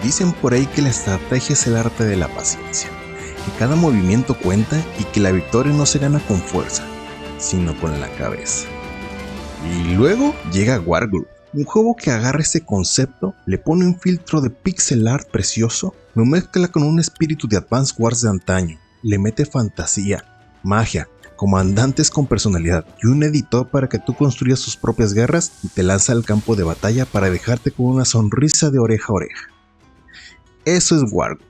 Dicen por ahí que la estrategia es el arte de la paciencia, que cada movimiento cuenta y que la victoria no se gana con fuerza, sino con la cabeza. Y luego llega Wargroove, un juego que agarra ese concepto, le pone un filtro de pixel art precioso, lo mezcla con un espíritu de Advance Wars de antaño, le mete fantasía, magia, comandantes con personalidad y un editor para que tú construyas tus propias guerras y te lanza al campo de batalla para dejarte con una sonrisa de oreja a oreja. Eso es Wargroove,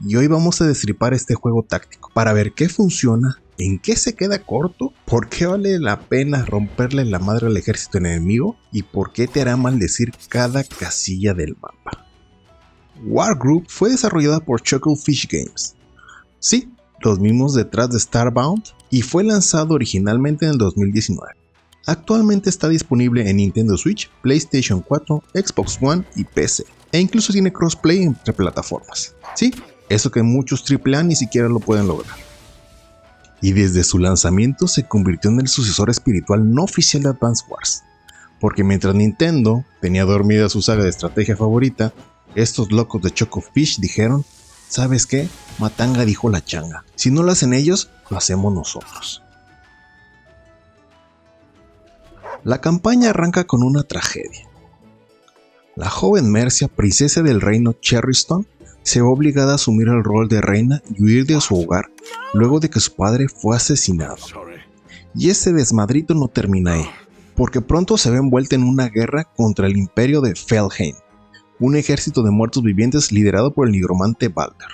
y hoy vamos a destripar este juego táctico para ver qué funciona, en qué se queda corto, por qué vale la pena romperle la madre al ejército enemigo y por qué te hará maldecir cada casilla del mapa. Wargroove fue desarrollada por Chucklefish Games. Sí, los mismos detrás de Starbound, y fue lanzado originalmente en el 2019. Actualmente está disponible en Nintendo Switch, PlayStation 4, Xbox One y PC, e incluso tiene crossplay entre plataformas. Sí, eso que muchos AAA ni siquiera lo pueden lograr. Y desde su lanzamiento se convirtió en el sucesor espiritual no oficial de Advance Wars, porque mientras Nintendo tenía dormida su saga de estrategia favorita, estos locos de Chucklefish dijeron: ¿sabes qué? Matanga dijo la changa, si no lo hacen ellos, lo hacemos nosotros. La campaña arranca con una tragedia. La joven Mercia, princesa del reino Cherrystone, se ve obligada a asumir el rol de reina y huir de su hogar luego de que su padre fue asesinado. Y ese desmadrito no termina ahí, porque pronto se ve envuelta en una guerra contra el imperio de Felheim, un ejército de muertos vivientes liderado por el nigromante Balder.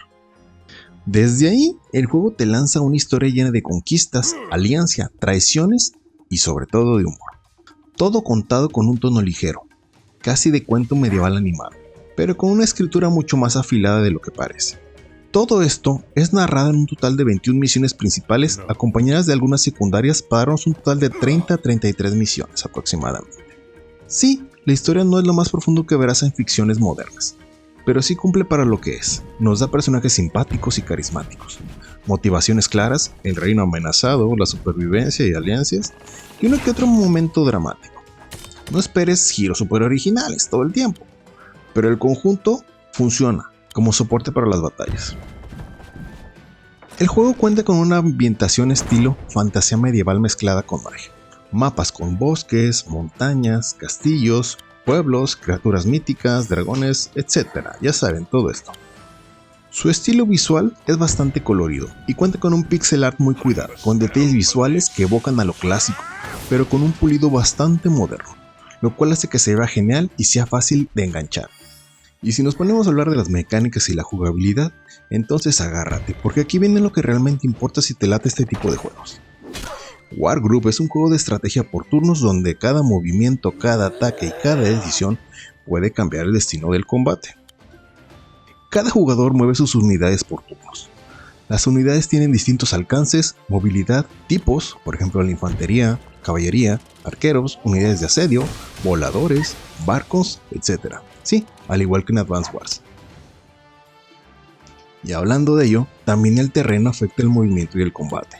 Desde ahí, el juego te lanza una historia llena de conquistas, alianza, traiciones y sobre todo de humor. Todo contado con un tono ligero, casi de cuento medieval animado, pero con una escritura mucho más afilada de lo que parece. Todo esto es narrado en un total de 21 misiones principales, acompañadas de algunas secundarias para darnos un total de 30 a 33 misiones aproximadamente. Sí, la historia no es lo más profundo que verás en ficciones modernas, pero sí cumple para lo que es. Nos da personajes simpáticos y carismáticos, motivaciones claras, el reino amenazado, la supervivencia y alianzas, y uno que otro momento dramático. No esperes giros super originales todo el tiempo, pero el conjunto funciona como soporte para las batallas. El juego cuenta con una ambientación estilo fantasía medieval mezclada con magia. Mapas con bosques, montañas, castillos, pueblos, criaturas míticas, dragones, etc. Ya saben, todo esto. Su estilo visual es bastante colorido y cuenta con un pixel art muy cuidado, con detalles visuales que evocan a lo clásico, pero con un pulido bastante moderno, lo cual hace que se vea genial y sea fácil de enganchar. Y si nos ponemos a hablar de las mecánicas y la jugabilidad, entonces agárrate, porque aquí viene lo que realmente importa si te late este tipo de juegos. Wargroove es un juego de estrategia por turnos donde cada movimiento, cada ataque y cada decisión puede cambiar el destino del combate. Cada jugador mueve sus unidades por turnos. Las unidades tienen distintos alcances, movilidad, tipos, por ejemplo la infantería, caballería, arqueros, unidades de asedio, voladores, barcos, etc. Sí, al igual que en Advance Wars. Y hablando de ello, también el terreno afecta el movimiento y el combate.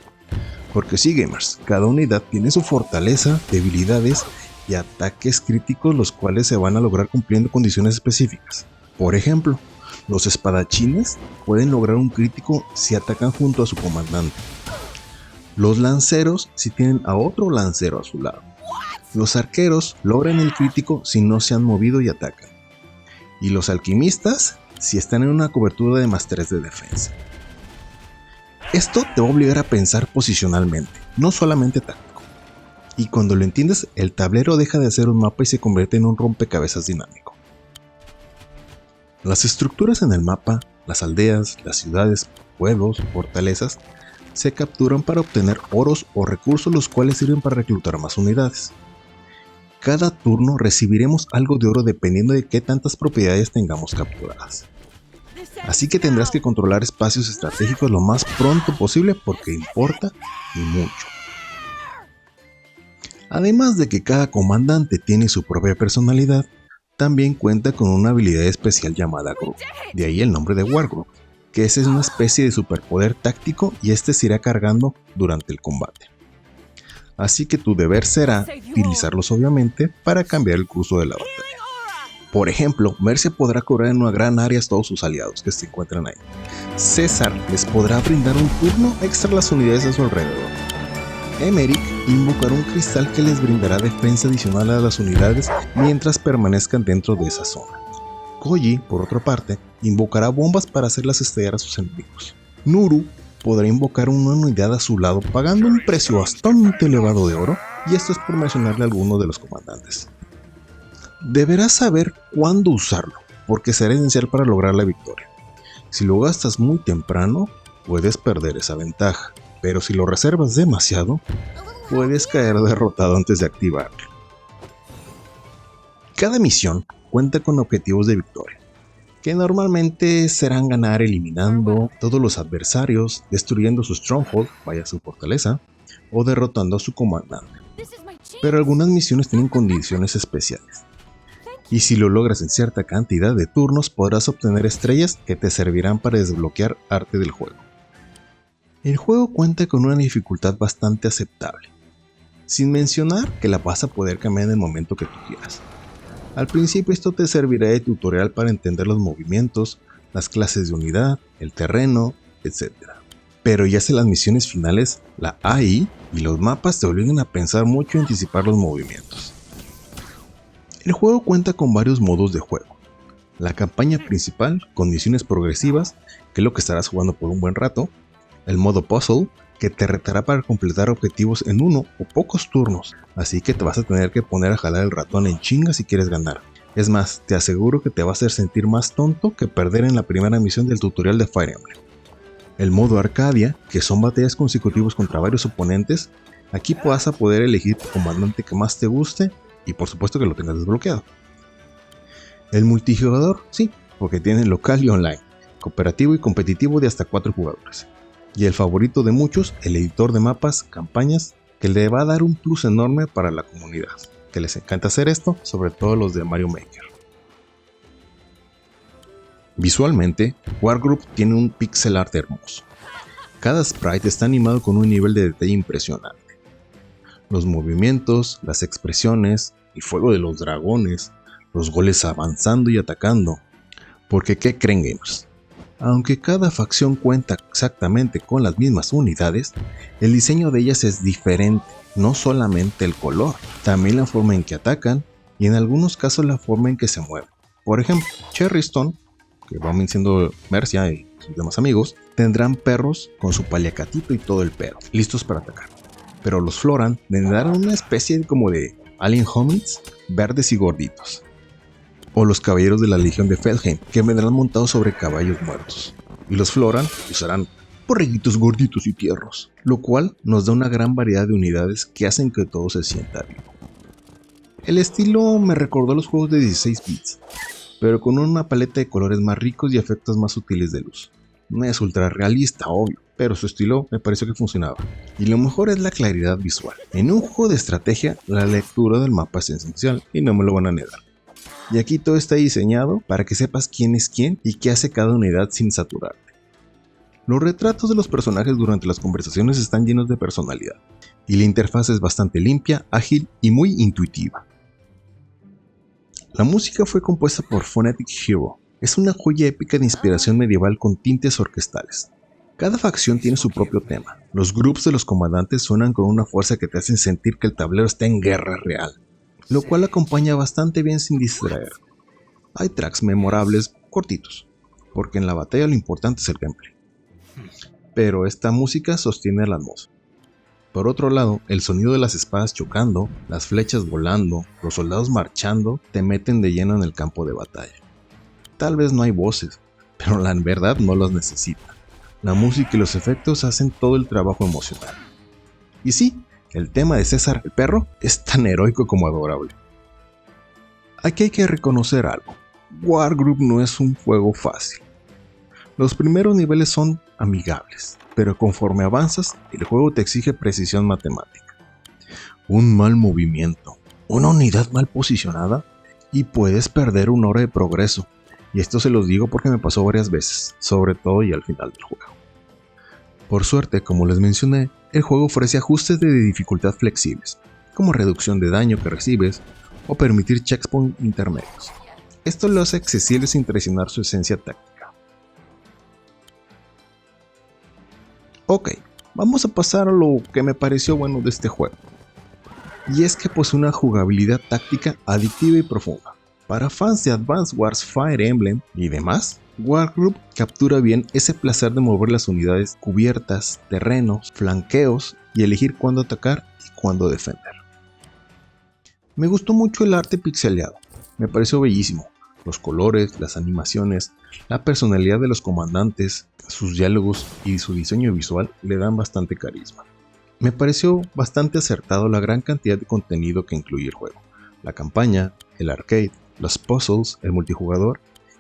Porque sí, gamers, cada unidad tiene su fortaleza, debilidades y ataques críticos, los cuales se van a lograr cumpliendo condiciones específicas. Por ejemplo, los espadachines pueden lograr un crítico si atacan junto a su comandante. Los lanceros si tienen a otro lancero a su lado. Los arqueros logran el crítico si no se han movido y atacan. Y los alquimistas si están en una cobertura de +3 de defensa. Esto te va a obligar a pensar posicionalmente, no solamente táctico. Y cuando lo entiendes, el tablero deja de ser un mapa y se convierte en un rompecabezas dinámico. Las estructuras en el mapa, las aldeas, las ciudades, pueblos, fortalezas, se capturan para obtener oros o recursos, los cuales sirven para reclutar más unidades. Cada turno recibiremos algo de oro dependiendo de qué tantas propiedades tengamos capturadas. Así que tendrás que controlar espacios estratégicos lo más pronto posible porque importa y mucho. Además de que cada comandante tiene su propia personalidad, también cuenta con una habilidad especial llamada Groove, de ahí el nombre de Wargroove, que es una especie de superpoder táctico y este se irá cargando durante el combate. Así que tu deber será utilizarlos obviamente para cambiar el curso de la batalla. Por ejemplo, Mercia podrá cubrir en una gran área a todos sus aliados que se encuentran ahí. César les podrá brindar un turno extra a las unidades a su alrededor. Emeric invocará un cristal que les brindará defensa adicional a las unidades mientras permanezcan dentro de esa zona. Koji, por otra parte, invocará bombas para hacerlas estallar a sus enemigos. Nuru podrá invocar una unidad a su lado pagando un precio bastante elevado de oro, y esto es por mencionarle a alguno de los comandantes. Deberás saber cuándo usarlo, porque será esencial para lograr la victoria. Si lo gastas muy temprano, puedes perder esa ventaja, pero si lo reservas demasiado, puedes caer derrotado antes de activarlo. Cada misión cuenta con objetivos de victoria, que normalmente serán ganar eliminando todos los adversarios, destruyendo su stronghold, vaya su fortaleza, o derrotando a su comandante. Pero algunas misiones tienen condiciones especiales, y si lo logras en cierta cantidad de turnos podrás obtener estrellas que te servirán para desbloquear arte del juego. El juego cuenta con una dificultad bastante aceptable, sin mencionar que la vas a poder cambiar en el momento que tú quieras. Al principio esto te servirá de tutorial para entender los movimientos, las clases de unidad, el terreno, etc. Pero ya en las misiones finales, la AI y los mapas te obligan a pensar mucho y anticipar los movimientos. El juego cuenta con varios modos de juego. La campaña principal, con misiones progresivas, que es lo que estarás jugando por un buen rato. El modo puzzle, que te retará para completar objetivos en uno o pocos turnos, así que te vas a tener que poner a jalar el ratón en chinga si quieres ganar. Es más, te aseguro que te va a hacer sentir más tonto que perder en la primera misión del tutorial de Fire Emblem. El modo Arcadia, que son batallas consecutivas contra varios oponentes. Aquí vas a poder elegir tu comandante que más te guste y por supuesto que lo tengas desbloqueado. El multijugador, sí, porque tiene local y online, cooperativo y competitivo de hasta 4 jugadores. Y el favorito de muchos, el editor de mapas, campañas, que le va a dar un plus enorme para la comunidad, que les encanta hacer esto, sobre todo los de Mario Maker. Visualmente, Wargroup tiene un pixel art hermoso. Cada sprite está animado con un nivel de detalle impresionante. Los movimientos, las expresiones, el fuego de los dragones, los goles avanzando y atacando. Porque ¿qué creen, gamers? Aunque cada facción cuenta exactamente con las mismas unidades, el diseño de ellas es diferente, no solamente el color, también la forma en que atacan y en algunos casos la forma en que se mueven. Por ejemplo, Cherry Stone, que va siendo Mercia y sus demás amigos, tendrán perros con su paliacatito y todo el pedo, listos para atacar. Pero los Floran tendrán una especie como de alien hominins, verdes y gorditos. O los caballeros de la Legión de Feldheim, que vendrán montados sobre caballos muertos. Y los Floran usarán borreguitos gorditos y tiernos, lo cual nos da una gran variedad de unidades que hacen que todo se sienta vivo. El estilo me recordó a los juegos de 16 bits, pero con una paleta de colores más ricos y efectos más sutiles de luz. No es ultra realista, obvio, pero su estilo me pareció que funcionaba. Y lo mejor es la claridad visual. En un juego de estrategia, la lectura del mapa es esencial y no me lo van a negar. Y aquí todo está diseñado para que sepas quién es quién y qué hace cada unidad sin saturarte. Los retratos de los personajes durante las conversaciones están llenos de personalidad, y la interfaz es bastante limpia, ágil y muy intuitiva. La música fue compuesta por Phonetic Hero. Es una joya épica de inspiración medieval con tintes orquestales. Cada facción tiene su propio tema. Los grupos de los comandantes suenan con una fuerza que te hacen sentir que el tablero está en guerra real, lo cual acompaña bastante bien sin distraer. Hay tracks memorables cortitos, porque en la batalla lo importante es el gameplay. Pero esta música sostiene la atmósfera. Por otro lado, el sonido de las espadas chocando, las flechas volando, los soldados marchando, te meten de lleno en el campo de batalla. Tal vez no hay voces, pero la verdad no las necesita. La música y los efectos hacen todo el trabajo emocional. Y sí, el tema de César el perro es tan heroico como adorable. Aquí hay que reconocer algo. Wargroup no es un juego fácil. Los primeros niveles son amigables, pero conforme avanzas, el juego te exige precisión matemática. Un mal movimiento, una unidad mal posicionada, y puedes perder una hora de progreso. Y esto se los digo porque me pasó varias veces, sobre todo y al final del juego. Por suerte, como les mencioné, el juego ofrece ajustes de dificultad flexibles, como reducción de daño que recibes o permitir checkpoints intermedios. Esto lo hace accesible sin traicionar su esencia táctica. Ok, vamos a pasar a lo que me pareció bueno de este juego. Y es que posee una jugabilidad táctica adictiva y profunda. Para fans de Advance Wars, Fire Emblem y demás, Wargroup captura bien ese placer de mover las unidades, cubiertas, terrenos, flanqueos y elegir cuándo atacar y cuándo defender. Me gustó mucho el arte pixeleado, me pareció bellísimo. Los colores, las animaciones, la personalidad de los comandantes, sus diálogos y su diseño visual le dan bastante carisma. Me pareció bastante acertado la gran cantidad de contenido que incluye el juego, la campaña, el arcade, los puzzles, el multijugador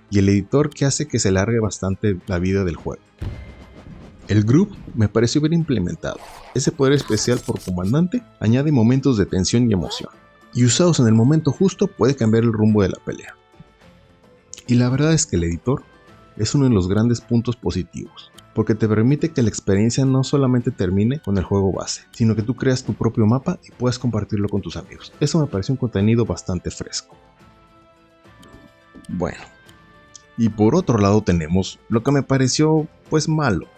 y el editor que hace que se alargue bastante la vida del juego. El group me pareció bien implementado, ese poder especial por comandante añade momentos de tensión y emoción, y usados en el momento justo puede cambiar el rumbo de la pelea. Y la verdad es que el editor es uno de los grandes puntos positivos, porque te permite que la experiencia no solamente termine con el juego base, sino que tú creas tu propio mapa y puedas compartirlo con tus amigos. Eso me pareció un contenido bastante fresco. Bueno, y por otro lado tenemos lo que me pareció pues malo.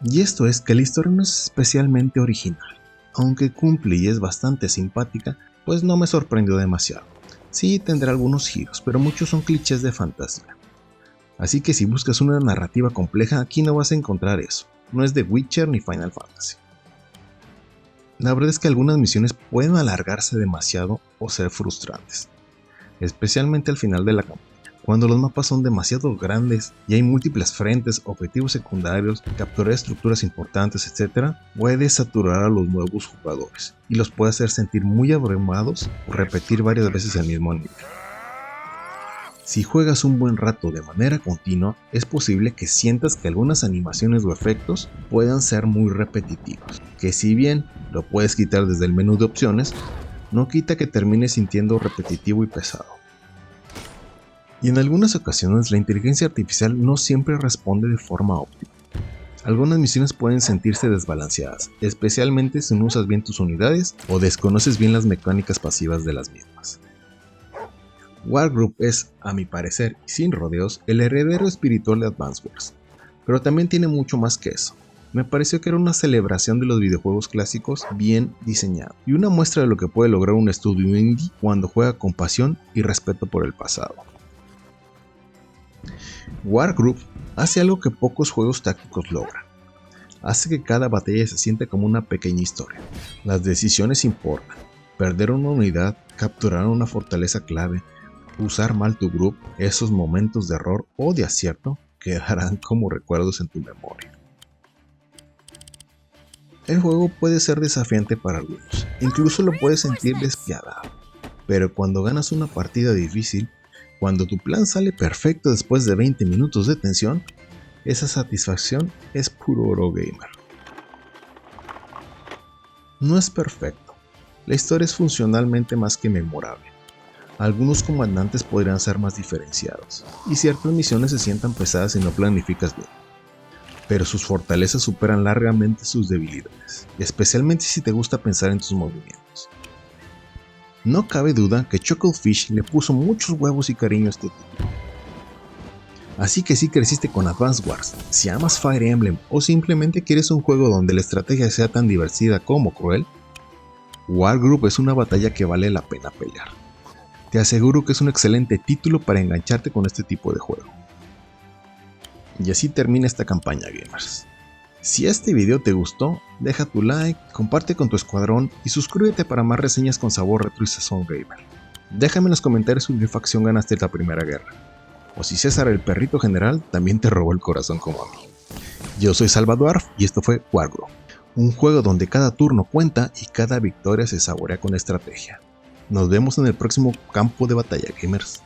Y esto es que la historia no es especialmente original, aunque cumple y es bastante simpática, pues no me sorprendió demasiado. Sí tendrá algunos giros, pero muchos son clichés de fantasía. Así que si buscas una narrativa compleja, aquí no vas a encontrar eso. No es The Witcher ni Final Fantasy. La verdad es que algunas misiones pueden alargarse demasiado o ser frustrantes, especialmente al final de la campaña, cuando los mapas son demasiado grandes y hay múltiples frentes, objetivos secundarios, capturar estructuras importantes, etc. Puede saturar a los nuevos jugadores y los puede hacer sentir muy abrumados o repetir varias veces el mismo nivel. Si juegas un buen rato de manera continua, es posible que sientas que algunas animaciones o efectos puedan ser muy repetitivos, que si bien lo puedes quitar desde el menú de opciones, no quita que termines sintiendo repetitivo y pesado. Y en algunas ocasiones la inteligencia artificial no siempre responde de forma óptima. Algunas misiones pueden sentirse desbalanceadas, especialmente si no usas bien tus unidades o desconoces bien las mecánicas pasivas de las mismas. Wargroup es, a mi parecer y sin rodeos, el heredero espiritual de Advance Wars, pero también tiene mucho más que eso. Me pareció que era una celebración de los videojuegos clásicos bien diseñado y una muestra de lo que puede lograr un estudio indie cuando juega con pasión y respeto por el pasado. Wargroup hace algo que pocos juegos tácticos logran. Hace que cada batalla se sienta como una pequeña historia. Las decisiones importan. Perder una unidad, capturar una fortaleza clave, usar mal tu group, esos momentos de error o de acierto quedarán como recuerdos en tu memoria. El juego puede ser desafiante para algunos, incluso lo puedes sentir despiadado, pero cuando ganas una partida difícil, cuando tu plan sale perfecto después de 20 minutos de tensión, esa satisfacción es puro oro gamer. No es perfecto, la historia es funcionalmente más que memorable. Algunos comandantes podrían ser más diferenciados, y ciertas misiones se sientan pesadas si no planificas bien. Pero sus fortalezas superan largamente sus debilidades, especialmente si te gusta pensar en tus movimientos. No cabe duda que Chucklefish le puso muchos huevos y cariño a este título. Así que si creciste con Advance Wars, si amas Fire Emblem o simplemente quieres un juego donde la estrategia sea tan divertida como cruel, Wargroup es una batalla que vale la pena pelear. Te aseguro que es un excelente título para engancharte con este tipo de juego. Y así termina esta campaña, gamers. Si este video te gustó, deja tu like, comparte con tu escuadrón y suscríbete para más reseñas con sabor retro y sazón gamer. Déjame en los comentarios con qué facción ganaste la primera guerra, o si César el perrito general también te robó el corazón como a mí. Yo soy Salvador y esto fue Wargroup, un juego donde cada turno cuenta y cada victoria se saborea con estrategia. Nos vemos en el próximo campo de batalla, gamers.